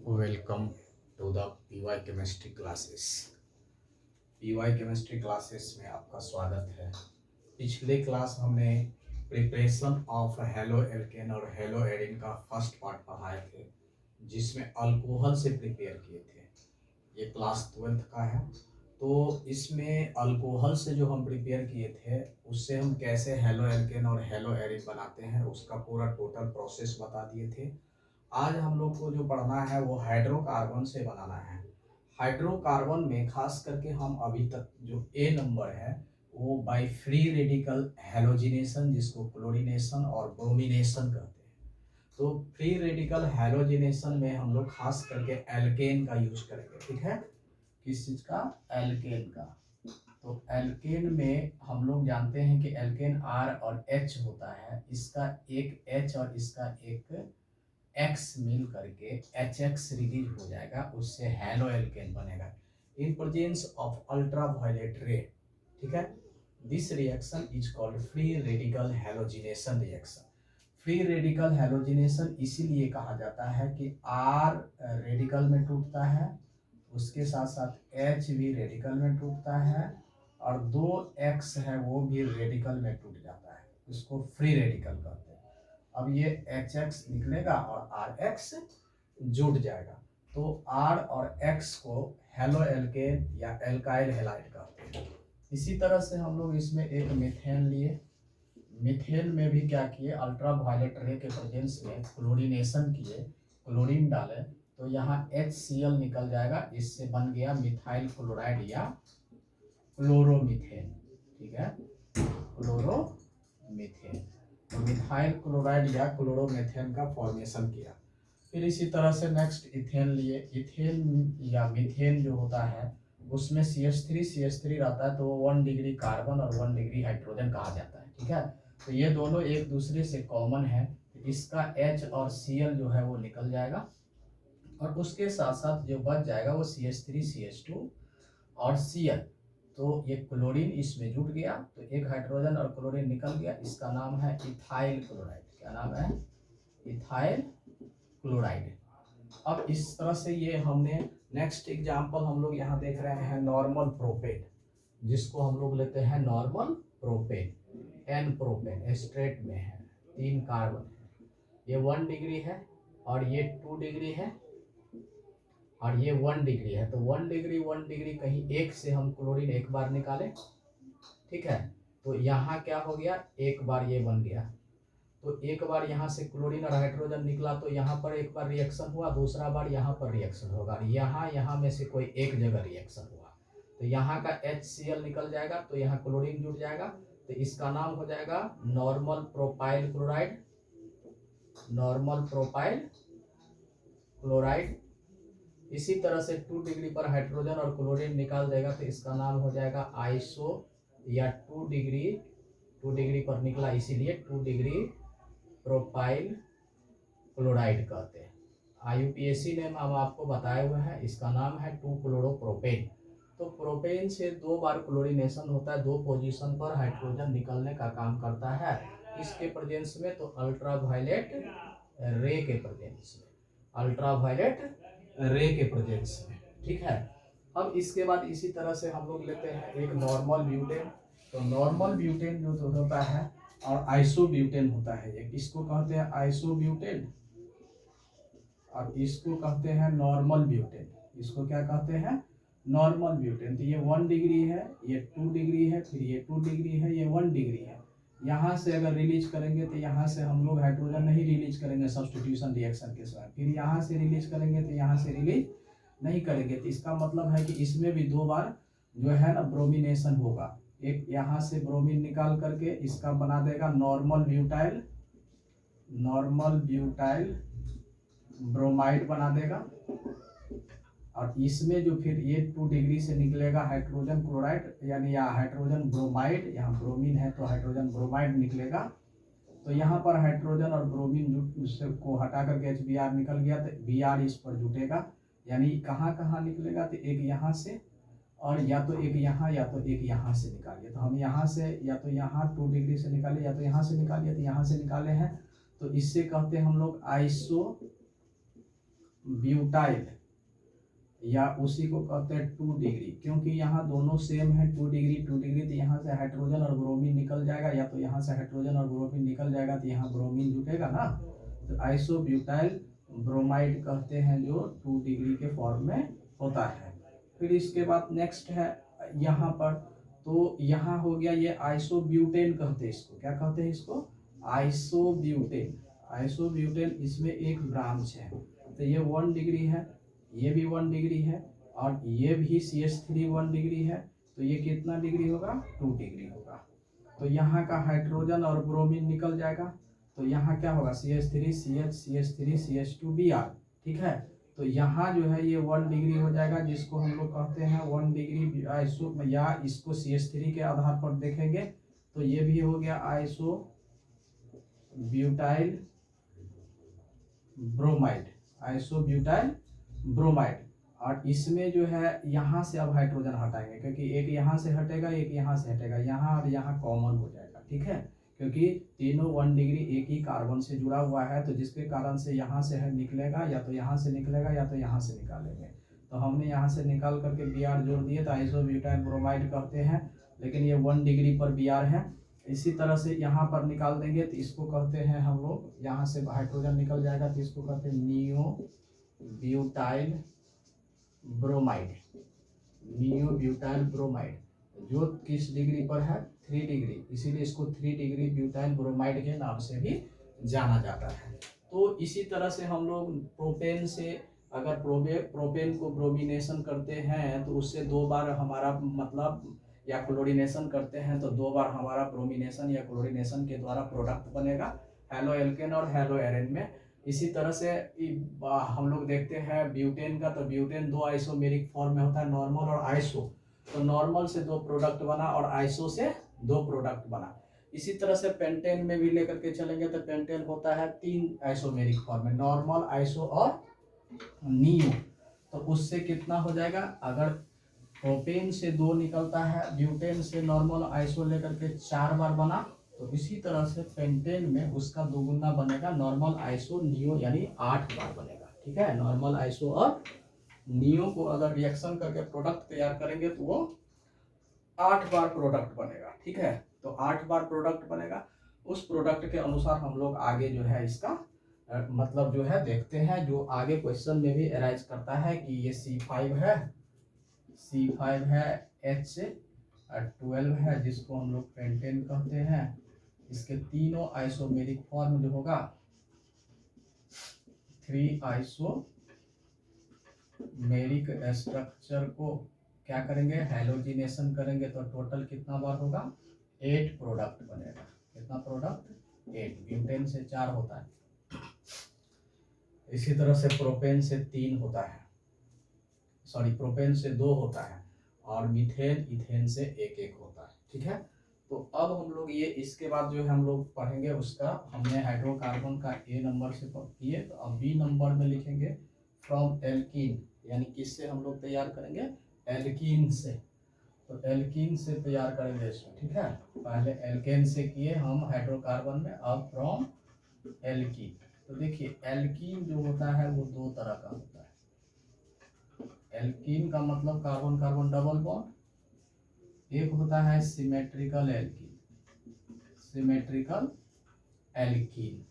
Welcome to the PY chemistry classes. PY chemistry classes में आपका स्वागत है। पिछले क्लास हमने प्रिपरेशन ऑफ हेलो एल्केन और हेलो एरिन का फर्स्ट पार्ट पढ़ाए थे, जिसमें अल्कोहल से प्रिपेयर किए थे। ये क्लास 12th का है। तो इसमें अल्कोहल से जो हम प्रिपेयर किए थे, उससे हम कैसे हेलो एल्केन और हेलो एरिन बनाते हैं, उसका पूरा टोटल प्रोसेस बता दिए थे। आज हम लोग को जो पढ़ना है वो हाइड्रोकार्बन से बनाना है। हाइड्रोकार्बन में खास करके हम अभी तक जो ए नंबर है वो बाय फ्री रेडिकल हैलोजिनेशन, जिसको क्लोरीनेशन और ब्रोमिनेशन कहते हैं। तो फ्री रेडिकल हैलोजिनेशन में हम लोग खास करके एल्केन का यूज करेंगे। ठीक है, किस चीज का? एल्केन का। तो एल्केन में हम लोग जानते हैं कि एल्केन आर और एच होता है, इसका एक एच और इसका एक एक्स मिल करके एच एक्स रिलीज हो जाएगा, उससे हेलो एल्केन बनेगा in presence of ultraviolet ray. ठीक है, this reaction is called free radical halogenation reaction. Free radical halogenation इसीलिए कहा जाता है कि आर रेडिकल में टूटता है, उसके साथ साथ एच भी रेडिकल में टूटता है, और दो एक्स है वो भी रेडिकल में टूट जाता है, इसको फ्री रेडिकल कहते हैं। अब ये एच एक्स निकलेगा और आर एक्स जुड़ जाएगा, तो आर और एक्स को हेलो एल्केन या एल्काइल हैलाइड कहते हैं। इसी तरह से हम लोग इसमें एक मीथेन लिए। मीथेन में भी क्या किए, अल्ट्रा वायलेट रे के प्रेजेंस में क्लोरीनेशन किए, क्लोरीन डाले तो यहाँ HCl निकल जाएगा, इससे बन गया मिथाइल क्लोराइड या क्लोरोमीथेन। ठीक है, क्लोरोमीथेन। तो मिथाइल क्लोराइड या क्लोरोमीथेन का फॉर्मेशन किया। फिर इसी तरह से नेक्स्ट इथेन लिए। इथेन या मीथेन जो होता है उसमें CH3 रहता है, तो वो 1 डिग्री कार्बन और 1 डिग्री हाइड्रोजन कहा जाता है। ठीक है, तो ये दोनों एक दूसरे से कॉमन है, तो इसका H और Cl जो है वो निकल जाएगा, और उसके साथ साथ जो बच जाएगा वो CH3 CH2 और Cl। तो ये क्लोरीन इसमें जुड़ गया, तो एक हाइड्रोजन और क्लोरीन निकल गया, इसका नाम है इथाइल क्लोराइड। क्या नाम है? Ethyl chloride. अब इस तरह से ये हमने नेक्स्ट एग्जांपल हम लोग यहाँ देख रहे हैं नॉर्मल प्रोपेन, जिसको हम लोग लेते हैं normal propane. N propane straight में है, 3 कार्बन है, ये 1 डिग्री है और ये 2 डिग्री है और ये 1 डिग्री है। तो 1 डिग्री कहीं एक से हम क्लोरीन एक बार निकाले। ठीक है, तो यहाँ क्या हो गया, एक बार ये बन गया, तो एक बार यहाँ से क्लोरीन और हाइड्रोजन निकला, तो यहाँ पर एक बार रिएक्शन हुआ, दूसरा बार यहाँ पर रिएक्शन होगा, यहाँ में से कोई एक जगह रिएक्शन हुआ, तो यहाँ का HCl निकल जाएगा, तो यहाँ क्लोरीन जुड़ जाएगा, तो इसका नाम हो जाएगा normal propyl chloride. Normal propyl chloride. इसी तरह से 2 डिग्री पर हाइड्रोजन और क्लोरीन निकाल देगा, तो इसका नाम हो जाएगा आइसो या 2 डिग्री पर निकला, इसीलिए 2 डिग्री प्रोपाइल क्लोराइड कहते हैं। IUPAC ने हम आपको बताए हुए हैं, इसका नाम है 2 क्लोरोप्रोपेन। तो प्रोपेन से 2 बार क्लोरीनेशन होता है, 2 पोजीशन पर हाइड्रोजन निकलने का काम करता है, इसके प्रेजेंस में, तो अल्ट्रावायलेट रे के प्रेजेंस में, अल्ट्रावायलेट रे के प्रेजेंस में। ठीक है, अब इसके बाद इसी तरह से हम लोग लेते हैं एक नॉर्मल ब्यूटेन। तो नॉर्मल ब्यूटेन जो होता है और आइसोब्यूटेन होता है, एक इसको कहते हैं आइसोब्यूटेन और इसको कहते हैं नॉर्मल ब्यूटेन। इसको क्या कहते हैं? Normal butane. तो ये 1 डिग्री है, ये 2 डिग्री है, फिर ये 2 डिग्री है, ये 1 डिग्री है। यहाँ से अगर रिलीज करेंगे तो यहाँ से हम लोग हाइड्रोजन नहीं रिलीज करेंगे सब्स्टिट्यूशन रिएक्शन के साथ, फिर यहाँ से रिलीज करेंगे तो यहाँ से रिलीज नहीं करेंगे, तो इसका मतलब है कि इसमें भी 2 बार जो है ना ब्रोमिनेशन होगा। एक यहाँ से ब्रोमीन निकाल करके इसका बना देगा नॉर्मल ब्यूटाइल ब्रोमाइड बना देगा, और इसमें जो फिर ये 2 डिग्री से निकलेगा हाइड्रोजन क्लोराइड, यानी या हाइड्रोजन ब्रोमाइड, यहाँ ब्रोमीन है तो हाइड्रोजन ब्रोमाइड निकलेगा। तो यहाँ पर हाइड्रोजन और ब्रोमीन को हटा करके HBr निकल गया, तो Br इस पर जुटेगा, यानी कहाँ कहाँ निकलेगा, तो एक यहाँ से और या तो एक यहाँ या तो एक यहाँ से निकालिए। तो हम यहाँ से या तो यहाँ 2 डिग्री से निकाले या तो यहाँ से निकालिए, तो यहाँ से निकाले हैं, तो इससे कहते हैं हम लोग आइसो ब्यूटाइल या उसी को कहते हैं 2 डिग्री, क्योंकि यहाँ दोनों सेम है 2 डिग्री 2 डिग्री, तो यहाँ से हाइड्रोजन और ब्रोमीन निकल जाएगा, या तो यहाँ से हाइड्रोजन और ब्रोमीन निकल जाएगा तो यहाँ ब्रोमीन जुटेगा ना, तो आइसोब्यूटाइल ब्रोमाइड कहते हैं जो 2 डिग्री के फॉर्म में होता है। फिर इसके बाद नेक्स्ट है यहाँ पर, तो यहाँ हो गया ये आइसोब्यूटेन कहते हैं इसको, क्या कहते हैं इसको, आइसोब्यूटेन। आइसोब्यूटेन इसमें एक ब्रांच है, तो ये 1 डिग्री है, ये भी 1 डिग्री है, और ये भी CH3 1 डिग्री है, तो ये कितना डिग्री होगा, 2 डिग्री होगा। तो यहाँ का हाइड्रोजन और ब्रोमीन निकल जाएगा, तो यहाँ क्या होगा, CH3 CH CH3 CH2 Br, ठीक है। तो यहाँ जो है ये 1 डिग्री हो जाएगा, जिसको हम लोग कहते हैं 1 डिग्री आइसो, या इसको CH3 के आधार पर देखेंगे तो ये भी हो गया iso butyl bromide, isobutyl bromide. और इसमें जो है यहाँ से अब हाइड्रोजन हटाएंगे, क्योंकि एक यहाँ से हटेगा एक यहाँ से हटेगा, यहाँ और यहाँ कॉमन हो जाएगा, ठीक है, क्योंकि तीनों 1 डिग्री एक ही कार्बन से जुड़ा हुआ है, तो जिसके कारण से यहाँ से है निकलेगा, या तो यहाँ से निकलेगा या तो यहाँ से निकालेंगे। तो हमने यहाँ से निकाल करके Br जोड़ दिए, तो आइसोब्यूटाइल ब्रोमाइड कहते हैं, लेकिन ये 1 डिग्री पर Br है। इसी तरह से यहाँ पर निकाल देंगे तो इसको कहते हैं हम लोग, यहाँ से हाइड्रोजन निकल जाएगा तो इसको कहते हैं neo butyl bromide, neo butyl bromide, जो किस डिग्री पर है, 3 डिग्री, इसीलिए इसको 3 डिग्री ब्यूटाइल ब्रोमाइड के नाम से भी जाना जाता है। तो इसी तरह से हम लोग प्रोपेन से अगर प्रोपेन को ब्रोमिनेशन करते हैं तो उससे 2 बार हमारा मतलब, या क्लोरीनेशन करते हैं तो 2 बार हमारा ब्रोमिनेशन या क्लोरीनेशन के द्वारा प्रोडक्ट बनेगा हेलो एल्केन और हेलो एरेन में। इसी तरह से हम लोग देखते हैं ब्यूटेन का, तो ब्यूटेन 2 आइसोमेरिक फॉर्म में होता है, नॉर्मल और आइसो, तो नॉर्मल से 2 प्रोडक्ट बना और आइसो से 2 प्रोडक्ट बना। इसी तरह से पेंटेन में भी लेकर के चलेंगे तो पेंटेन होता है 3 आइसोमेरिक फॉर्म में, नॉर्मल, आइसो और नियो। तो उससे कितना हो जाएगा, अगर प्रोपेन से 2 निकलता है, ब्यूटेन से नॉर्मल आइसो लेकर के 4 बार बना, तो इसी तरह से पेंटेन में उसका 2 गुना बनेगा, नॉर्मल आइसो नियो, यानी 8 बार बनेगा, ठीक है। नॉर्मल आइसो और नियो को अगर रिएक्शन करके प्रोडक्ट तैयार करेंगे तो वो 8 बार प्रोडक्ट बनेगा, ठीक है। तो 8 बार प्रोडक्ट बनेगा, उस प्रोडक्ट के अनुसार हम लोग आगे जो है इसका मतलब जो है देखते हैं, जो आगे क्वेश्चन में भी अराइज करता है कि ये C5 है, C5 है, H12 है, जिसको हम लोग पेंटेन कहते हैं। इसके तीनों आइसोमेरिक फॉर्म जो होगा 3 आइसोमेरिक स्ट्रक्चर को क्या करेंगे, हैलोजिनेशन करेंगे, तो टोटल कितना बार होगा, 8 प्रोडक्ट बनेगा। कितना प्रोडक्ट, 8। ब्यूटेन से 4 होता है, इसी तरह से प्रोपेन से 3 होता है, सॉरी प्रोपेन से 2 होता है, और मीथेन इथेन से 1 होता है, ठीक है। तो अब हम लोग ये इसके बाद जो है हम लोग पढ़ेंगे उसका, हमने हाइड्रोकार्बन का A नंबर से किए, तो अब B नंबर में लिखेंगे फ्रॉम एल्कीन, यानी किससे हम लोग तैयार करेंगे, एल्कीन से। तो एल्कीन से तैयार करेंगे इसमें, ठीक है। पहले एल्केन से किए हम हाइड्रोकार्बन में, अब फ्रॉम एल्कीन। तो देखिए एल्कीन जो होता है वो 2 तरह का होता है। एल्कीन का मतलब कार्बन कार्बन डबल बॉन्ड, एक होता है सिमेट्रिकल एल्कीन, सिमेट्रिकल एल्कीन,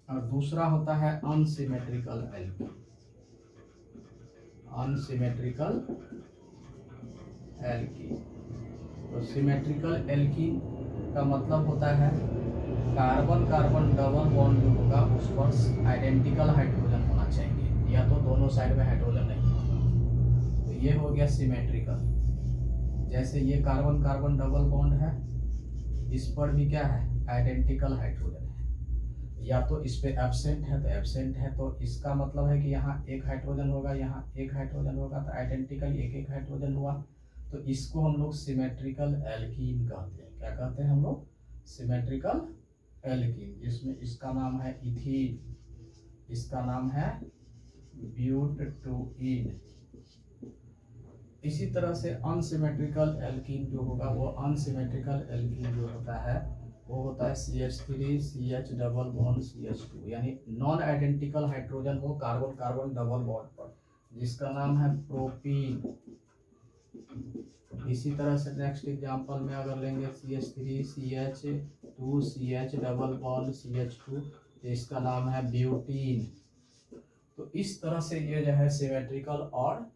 और दूसरा होता है अनसिमेट्रिकल एल्कीन, अनसिमेट्रिकल एल्कीन। तो सिमेट्रिकल एल्कीन का मतलब होता है कार्बन कार्बन डबल बॉन्ड जो होगा उस पर आइडेंटिकल हाइड्रोजन होना चाहिए, या तो दोनों साइड में हाइड्रोजन नहीं होगा, तो ये हो गया सिमेट्रिकल। जैसे ये कार्बन कार्बन डबल बॉन्ड है, इस पर भी क्या है, आइडेंटिकल हाइड्रोजन है, या तो इस पे एब्सेंट है तो एब्सेंट है, तो इसका मतलब है कि यहाँ 1 हाइड्रोजन होगा, यहाँ 1 हाइड्रोजन होगा, तो आइडेंटिकल 1 हाइड्रोजन हुआ, तो इसको हम लोग सिमेट्रिकल एल्कीन कहते हैं। क्या कहते हैं हम लोग, सिमेट्रिकल एल्कीन, जिसमें इसका नाम है इथीन, इसका नाम है ब्यूटटूइन। इसी तरह से अनसिमेट्रिकल एल्कीन जो होगा, वो अनसिमेट्रिकल एल्कीन जो होता है वो होता है CH3 CH double bond CH2, यानी नॉन आइडेंटिकल हाइड्रोजन हो कार्बन कार्बन डबल बॉन्ड पर, जिसका नाम है प्रोपीन। इसी तरह से नेक्स्ट एग्जांपल में अगर लेंगे CH3 CH2 CH double bond CH2, तो इसका नाम है ब्यूटीन। तो इस तरह से ये जो है सिमेट्रिकल और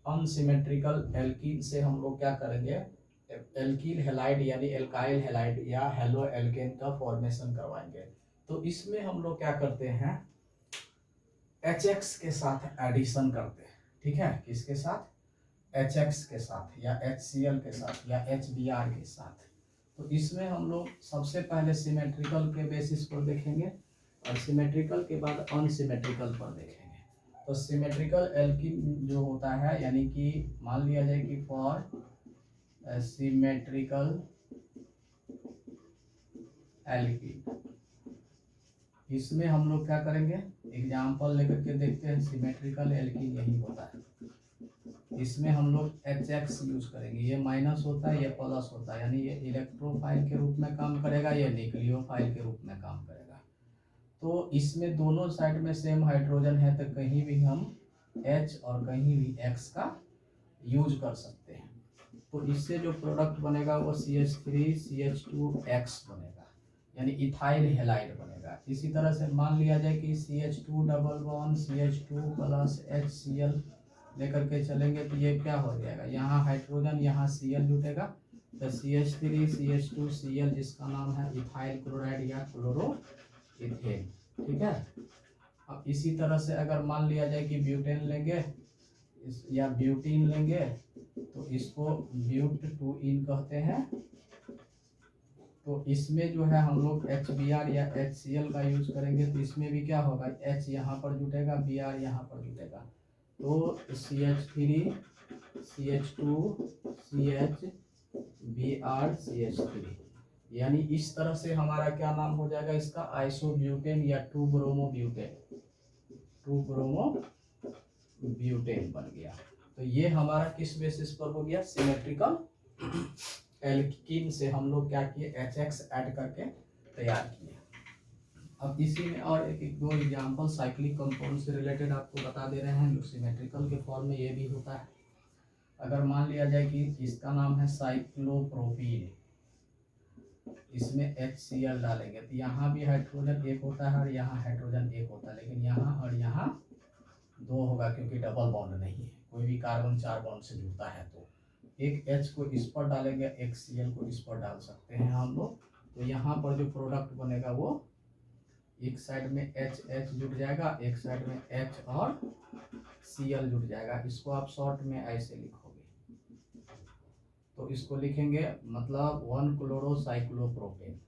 अनसिमेट्रिकल एल्कीन से हम लोग क्या करेंगे, एल्कील हेलाइड यानी एल्काइल हेलाइड या हेलो एल्केन का फॉर्मेशन करवाएंगे। तो इसमें हम लोग क्या करते हैं, HX के साथ एडिशन करते हैं, ठीक है, किसके साथ, HX के साथ या HCl के साथ या HBr के साथ। तो इसमें हम लोग सबसे पहले सिमेट्रिकल के बेसिस पर देखेंगे और सिमेट्रिकल के बाद अनसिमेट्रिकल पर देखेंगे। तो सिमेट्रिकल एल्कीन जो होता है, यानी कि मान लिया जाए कि फॉर सिमेट्रिकल एल्कीन, इसमें हम लोग क्या करेंगे, एग्जाम्पल लेकर के देखते हैं। सिमेट्रिकल एल्कीन यही होता है, इसमें हम लोग HX यूज करेंगे। ये माइनस होता है, ये प्लस होता है, यानी ये इलेक्ट्रोफाइल के रूप में काम करेगा, ये न्यूक्लियोफाइल के रूप में काम करेगा। तो इसमें दोनों साइड में सेम हाइड्रोजन है, तो कहीं भी हम H और कहीं भी X का यूज कर सकते हैं। तो इससे जो प्रोडक्ट बनेगा वो CH3 CH2X बनेगा, यानी इथाइल हेलाइड बनेगा। इसी तरह से मान लिया जाए कि CH2 double bond CH2 plus HCl लेकर के चलेंगे, तो ये क्या हो जाएगा, यहाँ हाइड्रोजन यहाँ Cl जुटेगा, तो CH3 CH2 Cl, जिसका नाम है इथाइल क्लोराइड या क्लोरो इथेन, ठीक है। अब इसी तरह से अगर मान लिया जाए कि ब्यूटेन लेंगे या ब्यूटीन लेंगे, तो इसको ब्यूट-2-इन कहते हैं। तो इसमें जो है हम लोग HBr या HCl का यूज करेंगे, तो इसमें भी क्या होगा, H यहाँ पर जुटेगा, Br यहाँ पर जुटेगा, तो CH3 CH2 CH Br CH3, यानी इस तरह से हमारा क्या नाम हो जाएगा इसका, आइसोब्यूटेन या 2-ब्रोमोब्यूटेन, 2-ब्रोमोब्यूटेन बन गया। तो ये हमारा किस बेसिस पर हो गया, सिमेट्रिकल एल्कीन से हम लोग क्या किए, HX ऐड करके तैयार किए। अब इसी में और एक दो एग्जांपल साइक्लिक कंपाउंड से रिलेटेड आपको बता दे रहे हैं, जो सिमेट्रिकल के फॉर्म में ये भी होता है। अगर मान लिया जाए कि इसका नाम है साइक्लोप्रोपीन, इसमें HCl डालेंगे, तो यहाँ भी हाइड्रोजन एक होता है और यहाँ हाइड्रोजन एक होता है, लेकिन यहाँ और यहाँ दो होगा, क्योंकि डबल बॉन्ड नहीं है, कोई भी कार्बन 4 बॉन्ड से जुड़ता है। तो एक H को इस पर डालेंगे, एक Cl को इस पर डाल सकते हैं हम लोग। तो यहाँ पर जो प्रोडक्ट बनेगा वो एक साइड में H जुड़ जाएगा, एक साइड में H और Cl जुड़ जाएगा। इसको आप शॉर्ट में ऐसे लिखोगे, तो इसको लिखेंगे मतलब 1-क्लोरोसाइक्लोप्रोपेन,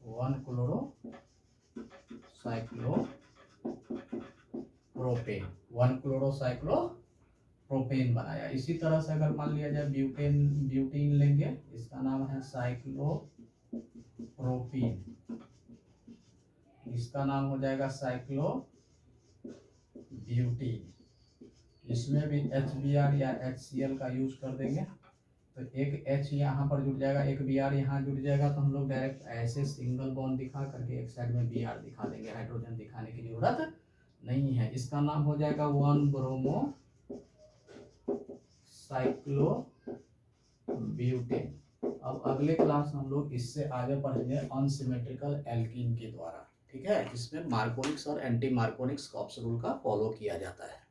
1-क्लोरोसाइक्लोप्रोपेन, 1-क्लोरोसाइक्लोप्रोपेन बनाया। इसी तरह से अगर मान लिया जाए ब्यूटीन लेंगे, इसका नाम है साइक्लोप्रोपीन, इसका नाम हो जाएगा साइक्लोब्यूटीन। इसमें भी HBr या HCl का यूज कर देंगे, तो एक H यहाँ पर जुड़ जाएगा, एक Br यहाँ जुड़ जाएगा, तो हम लोग डायरेक्ट ऐसे सिंगल बॉन्ड दिखा करके एक साइड में Br दिखा देंगे, हाइड्रोजन दिखाने की जरूरत नहीं है। इसका नाम हो जाएगा 1-ब्रोमोसाइक्लोब्यूटेन। अब अगले क्लास हम लोग इससे आगे पढ़ेंगे अनसिमेट्रिकल एल्कीन के द्वारा, ठीक है, जिसमें मार्कोनिक्स और एंटी मार्कोनिक्स कॉप्स रूल का फॉलो किया जाता है।